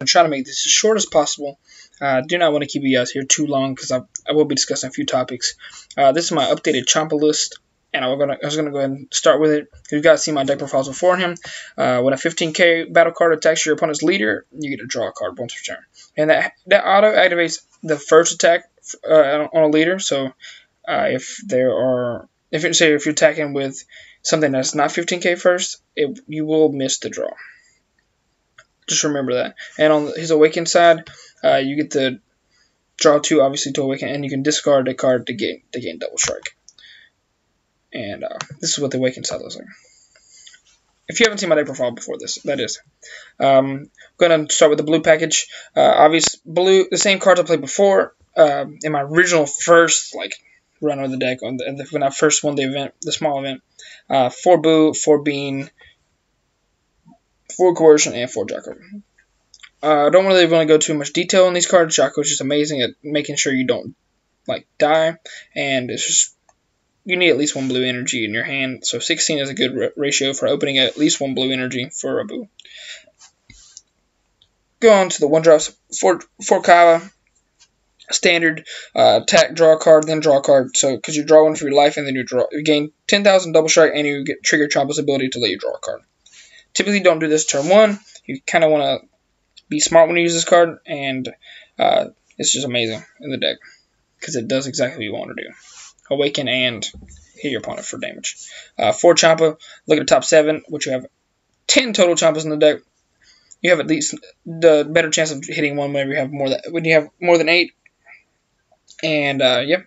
I'm trying to make this as short as possible. I do not want to keep you guys here too long because I will be discussing a few topics. This is my updated Champa list, and I was gonna go ahead and start with it. You guys see my deck profiles before him. When a 15k battle card attacks your opponent's leader, you get to draw a card once per turn, and that auto activates the first attack on a leader. So if you're attacking with something that's not 15k first, you will miss the draw. Just remember that. And on his Awakened side, you get to draw 2, obviously, to Awaken, and you can discard a card to gain Double Strike. And this is what the Awakened side looks like. If you haven't seen my deck profile before this, that is. I'm going to start with the blue package. Obviously, blue, the same cards I played before in my original first run of the deck when I first won the event, the small event. 4 Boo, 4 Bean, 4 Coercion, and 4 Jocko. I don't really want to go too much detail on these cards. Jocko is just amazing at making sure you don't die, and it's just you need at least 1 blue energy in your hand. So 16 is a good ratio for opening at least 1 blue energy for a Boo. Go on to the 1-drops. 4 Kava. Standard attack, draw a card, then draw a card. So because you draw 1 for your life, and then you gain 10,000 Double Strike, and you trigger Champa's ability to let you draw a card. Typically, don't do this turn 1. You kind of want to be smart when you use this card, and it's just amazing in the deck because it does exactly what you want to do. Awaken and hit your opponent for damage. 4 Champa. Look at the top 7, which you have 10 total Champas in the deck. You have at least the better chance of hitting one whenever you have more than 8. And yeah,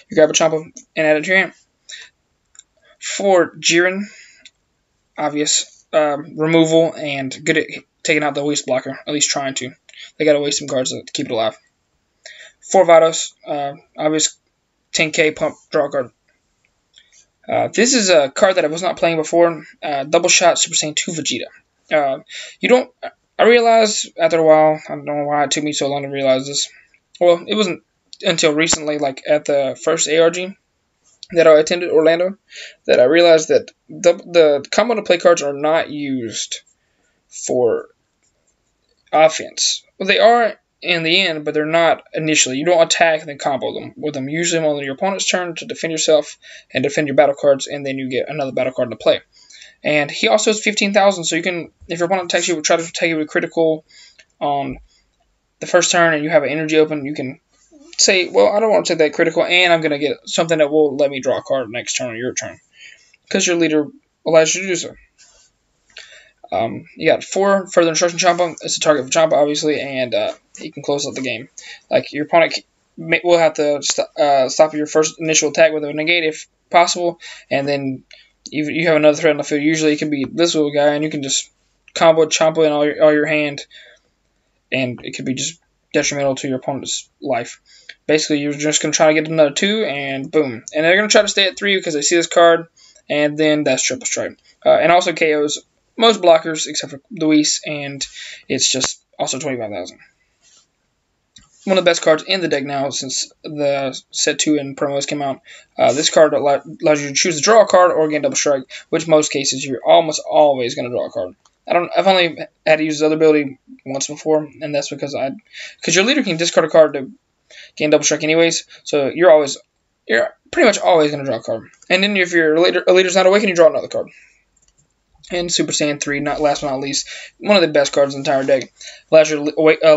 you grab a Champa and add it to your hand. 4 Jiren. Obvious. Removal and good at taking out the waste blocker, at least trying to. They got to waste some cards to keep it alive. 4 Vados, obvious 10k pump, draw a card. This is a card that I was not playing before. Double shot, Super Saiyan 2 Vegeta. I realized after a while, I don't know why it took me so long to realize this. Well, it wasn't until recently, at the first ARG that I attended Orlando, that I realized that the combo to play cards are not used for offense. Well, they are in the end, but they're not initially. You don't attack and then combo them with them. Usually on your opponent's turn to defend yourself and defend your battle cards, and then you get another battle card to play. And he also has 15,000, so you can, if your opponent attacks you, try to attack you with critical on the first turn, and you have an energy open, you can say, well, I don't want to take that critical, and I'm going to get something that will let me draw a card next turn or your turn, because your leader allows you to do so. You got 4 Further Instruction Champa. It's a target for Champa, obviously, and he can close out the game. Your opponent will have to stop your first initial attack with a negate if possible, and then you have another threat on the field. Usually it can be this little guy, and you can just combo Champa in all your hand, and it could be just detrimental to your opponent's life. Basically, you're just going to try to get another 2, and boom. And they're going to try to stay at 3 because they see this card, and then that's triple strike. And also KOs most blockers except for Luis, and it's just also 25,000. One of the best cards in the deck now since the Set 2 and promos came out. This card allows you to choose to draw a card or gain double strike, which most cases you're almost always going to draw a card. I've only had to use his other ability once before, and that's because your leader can discard a card to gain double strike anyways, so you're pretty much always going to draw a card. And then if your leader's not awakened, you draw another card. And Super Saiyan 3, last but not least, one of the best cards in the entire deck. Allows your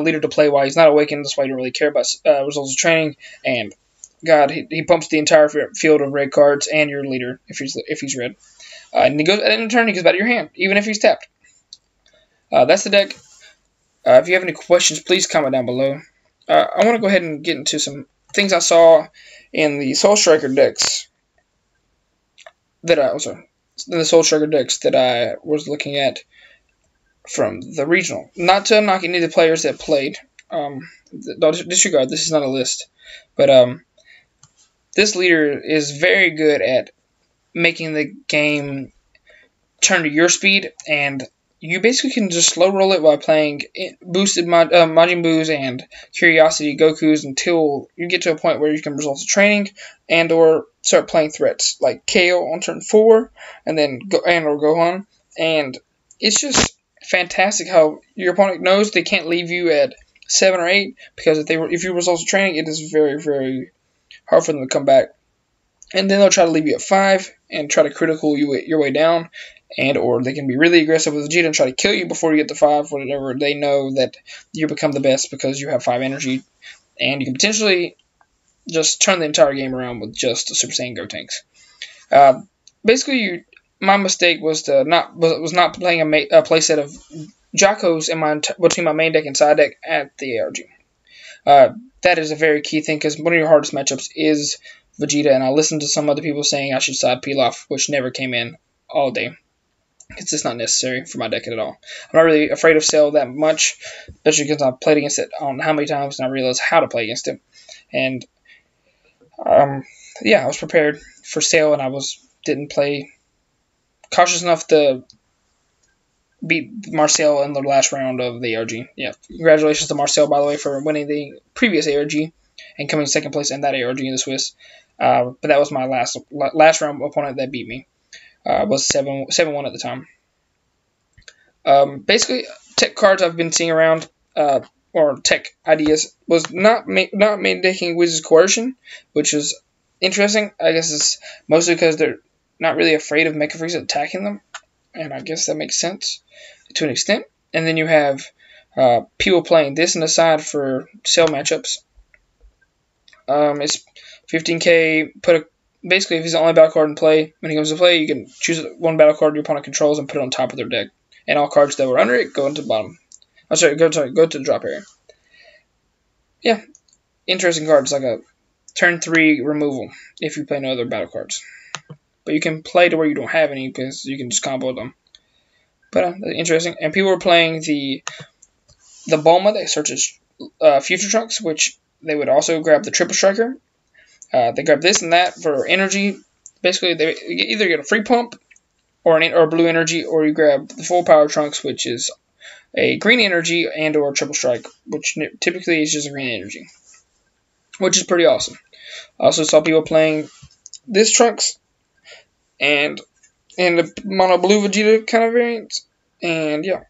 leader to play while he's not awakened. That's why you don't really care about results of training. And God, he pumps the entire field of red cards and your leader if he's red. And he goes at the end of the turn, he goes back to your hand, even if he's tapped. That's the deck. If you have any questions, please comment down below. I want to go ahead and get into some things I saw in the Soul Striker decks the Soul Striker decks that I was looking at from the regional. Not to knock any of the players that played. Disregard, this is not a list. But this leader is very good at making the game turn to your speed, and you basically can just slow roll it by playing boosted Majin Boos and Curiosity Gokus until you get to a point where you can result to training and or start playing threats like KO on turn 4 and then or Gohan, and it's just fantastic how your opponent knows they can't leave you at 7 or 8, because if you results of training, it is very, very hard for them to come back. And then they'll try to leave you at 5 and try to critical you your way down, and or they can be really aggressive with Vegeta and try to kill you before you get to 5, whatever. They know that you become the best because you have 5 energy, and you can potentially just turn the entire game around with just the Super Saiyan Gotenks. Basically, my mistake was not playing a playset of Jocko's between my main deck and side deck at the ARG. That is a very key thing, because one of your hardest matchups is Vegeta, and I listened to some other people saying I should side Pilaf, which never came in all day. It's just not necessary for my deck at all. I'm not really afraid of Cell that much, especially because I've played against it on how many times, and I realized how to play against it. And yeah, I was prepared for Cell, and I didn't play cautious enough to beat Marcel in the last round of the ARG. Yeah, congratulations to Marcel, by the way, for winning the previous ARG and coming second place in that ARG in the Swiss. But that was my last round opponent that beat me. Was 7-1 at the time. Basically, tech cards I've been seeing around, or tech ideas, was not main decking Wizard's Coercion, which is interesting. I guess it's mostly because they're not really afraid of Mecha Freaks attacking them, and I guess that makes sense to an extent. And then you have people playing this in the side for Cell matchups. It's 15k. Basically, if he's the only battle card in play, when he comes to play, you can choose one battle card your opponent controls and put it on top of their deck, and all cards that were under it go into the bottom. Go to the drop area. Yeah, interesting cards, like a turn 3 removal if you play no other battle cards. But you can play to where you don't have any, because you can just combo them. But interesting. And people were playing the Bulma that searches Future Trunks, which they would also grab the Triple Striker. They grab this and that for energy. Basically, they either get a free pump or a blue energy, or you grab the full power Trunks, which is a green energy and or triple strike, which typically is just a green energy, which is pretty awesome. I also saw people playing this Trunks and the mono blue Vegeta kind of variant, and yeah,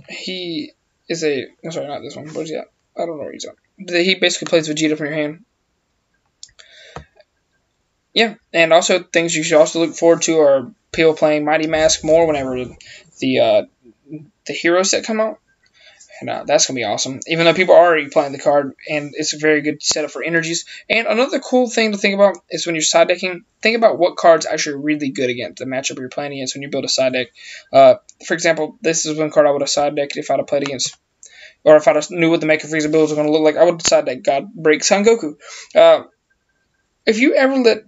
he is I'm sorry, not this one. Where's he at? I don't know where he's at. He basically plays Vegeta from your hand. Yeah, and also things you should also look forward to are people playing Mighty Mask more whenever the hero set come out. And that's going to be awesome. Even though people are already playing the card, and it's a very good setup for energies. And another cool thing to think about is when you're side decking, think about what cards actually are really good against the matchup you're playing against when you build a side deck. For example, this is one card I would have side decked if I'd have played against, or if I knew what the Mecha Frieza builds were going to look like. I would have side decked God Break Son Goku. If you ever let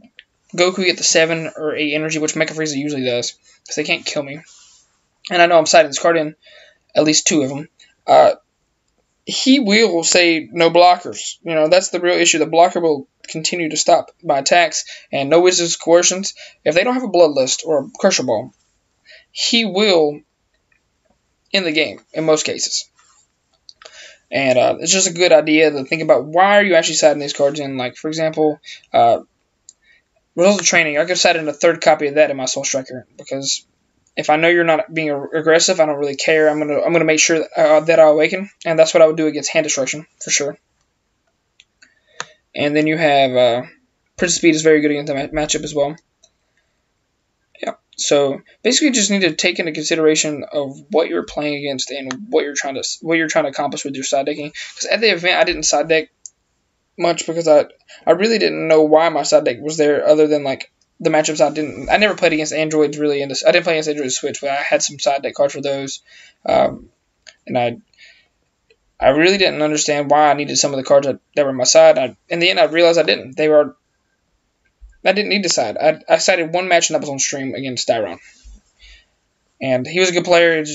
Goku get the 7 or 8 energy, which Mecha Frieza usually does, because they can't kill me, and I know I'm siding this card in at least 2 of them, he will say no blockers. You know, that's the real issue. The blocker will continue to stop my attacks, and no Wizard's Coercions. If they don't have a Bloodlust or a Crusher Ball, he will end the game in most cases. And it's just a good idea to think about why are you actually siding these cards in. Like, for example, Results of Training. I could side in a 3rd copy of that in my Soul Striker, because if I know you're not being aggressive, I don't really care. I'm gonna make sure that I awaken, and that's what I would do against Hand Destruction for sure. And then you have Prince Speed is very good against the matchup as well. Yeah. So basically, you just need to take into consideration of what you're playing against and what you're trying to accomplish with your side decking. Because at the event, I didn't side deck much because I really didn't know why my side deck was there, other than like the matchups I never played against androids really. I didn't play against Android Switch, but I had some side deck cards for those. And I really didn't understand why I needed some of the cards that were on my side. In the end, I realized I didn't. I didn't need to side. I sided one match and that was on stream against Styron. And he was a good player.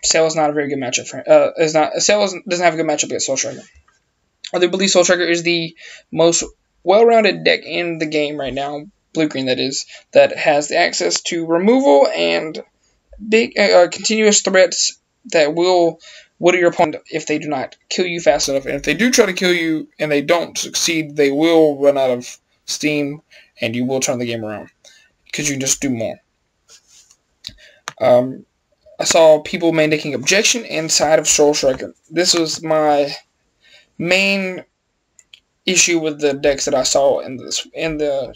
Cell is not a very good matchup for him. Cell doesn't have a good matchup against Soul Striker. I do believe Soul Striker is the most well-rounded deck in the game right now. Blue-green, that is, that has the access to removal and big continuous threats that will whittle your opponent if they do not kill you fast enough. And if they do try to kill you and they don't succeed, they will run out of steam and you will turn the game around because you can just do more. I saw people making objection inside of Soul Striker. This was my main issue with the decks that I saw in the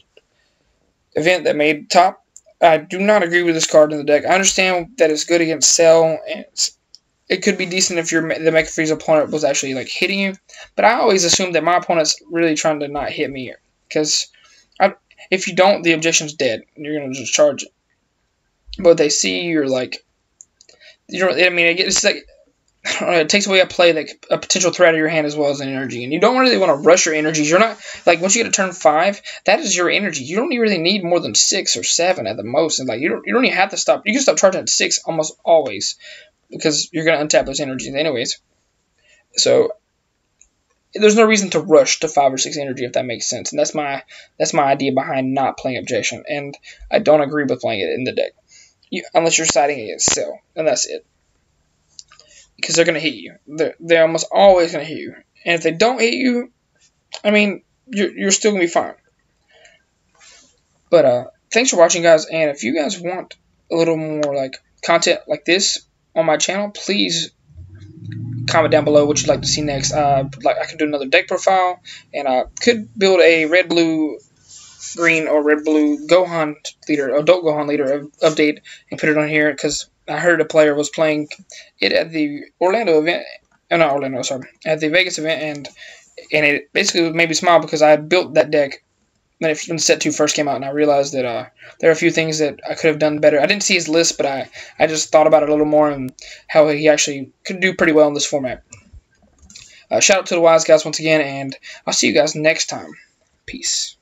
event that made top. I do not agree with this card in the deck. I understand that it's good against Cell, and it could be decent if the Mecha Freeze opponent was actually like hitting you. But I always assume that my opponent's really trying to not hit me, because if you don't, the objection's dead. You're gonna just charge it. But they see you're like, you know, I mean, it's like, I don't know, it takes away a play, like a potential threat of your hand as well as an energy, and you don't really want to rush your energies. You're not like, once you get to turn 5, that is your energy. You don't really need more than 6 or 7 at the most, and like you don't even have to stop. You can stop charging at 6 almost always, because you're gonna untap those energies anyways. So there's no reason to rush to 5 or 6 energy, if that makes sense. And that's my idea behind not playing objection, and I don't agree with playing it in the deck, unless you're siding against Cell, and that's it. Because they're going to hit you. They're almost always going to hit you. And if they don't hit you, I mean, you're still going to be fine. But thanks for watching, guys. And if you guys want a little more like content like this on my channel, please comment down below what you'd like to see next. Like, I could do another deck profile, and I could build a red, blue, green, or red, blue Gohan leader, adult Gohan leader update, and put it on here, because I heard a player was playing it at the Orlando event. Not Orlando, sorry, at the Vegas event, and it basically made me smile, because I had built that deck when Set 2 first came out, and I realized that there are a few things that I could have done better. I didn't see his list, but I just thought about it a little more, and how he actually could do pretty well in this format. Shout out to the Wise Guys once again, and I'll see you guys next time. Peace.